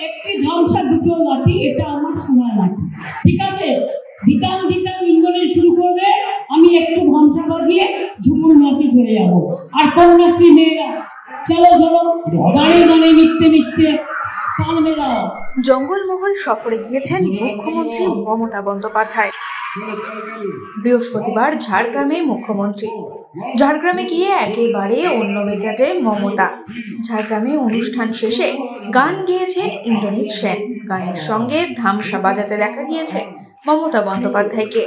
একটি ধামসা দুটো লাঠি, এটা আমার সোনার লাঠি। ঠিক আছে, ধিতাম ধিতাম ইন্দ্রনীল শুরু করবে, আমি একটু ধামসা বাজিয়ে ঝুমুর নাচে চলে যাবো। আর কন্যাশ্রী মেয়েরা চলো চলো, দাঁড়িয়ে দাঁড়িয়ে নিত্যে নিত্যে তাল মেলাও। জঙ্গলমহল সফরে গিয়েছেন মুখ্যমন্ত্রী মমতা বন্দ্যোপাধ্যায়। বৃহস্পতিবার ঝাড়গ্রামে মুখ্যমন্ত্রী। ঝাড়গ্রামে গিয়ে একেবারে অন্য মেজাজে মমতা। ঝাড়গ্রামে অনুষ্ঠান শেষে গান গেয়েছেন ইন্দ্রনীল সেন। গানের সঙ্গে ধামসা বাজাতে দেখা গিয়েছে মমতা বন্দ্যোপাধ্যায়কে।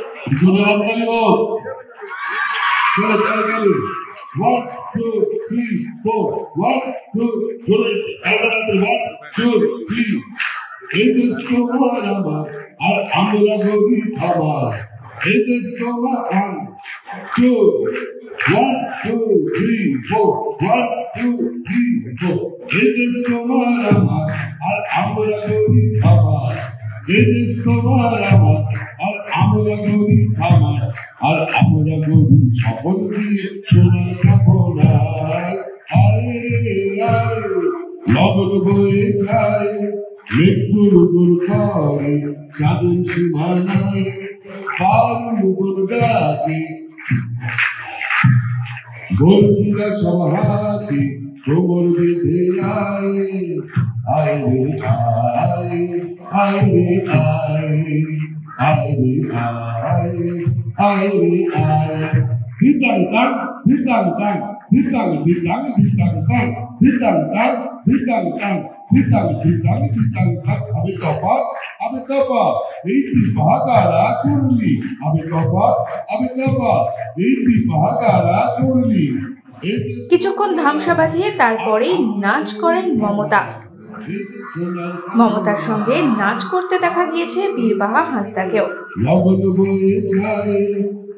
আর আমরা গরু সফল দিয়ে সোনার কাপড়ায় লগন বয়ে যায় মৃত্যুর উপর করে চাঁদের সীমানায় পারুল উপর ডাকে বর্গিরা সব হাতে কোমর বেঁধে আয় আয় রে আয় আয় রে আয় আয় রে আয় আয় রে আয় ভিতং তাং ভিতং তাং ভিতং ভিতং ভিতং তাং ভিতং তাং ভিতং তাং ভিতং ভিতং ভিতং তাং আমি তপা এই বিভাগারা করলি আমি তপা এই বিভাগারা করলি। কিছুক্ষণ ধামসা বাজিয়ে তারপরেই নাচ করেন মমতা। মমতার সঙ্গে নাচ করতে দেখা গিয়েছে বীরবাহা হাঁসদাকেও। লগন বয়ে যায়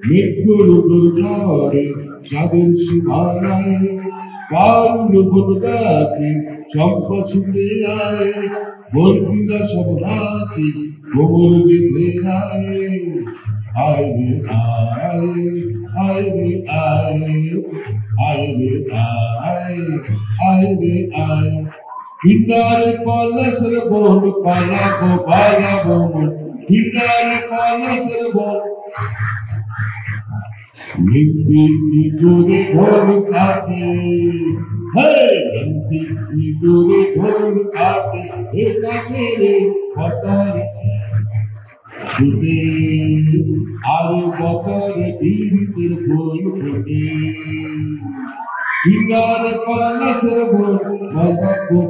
মৃত্যুর উপর করে চাঁদের সীমানায় পারুল উপর ডাকে চম্পা ছুটে আয় বর্গিরা সব হাতে কোমর বেঁধে আয় আয় রে আয় আয় রে আয় আয় রে আয় আয় রে আয় গিটারে কলসের বোন পালাবো গিটারে কলসের বোন নিত্যি করে ঢোল কাটে নিত্যি করে ঢোল কাটে এ কাটে রে বতরে ফুটে আর বতরে বীরিতের ফুল ফোটে গিটারে কলসের বোন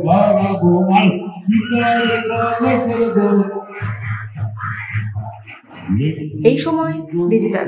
বাড়াবো আর গিটারে কলসের বোন। এই সময় ডিজিটাল।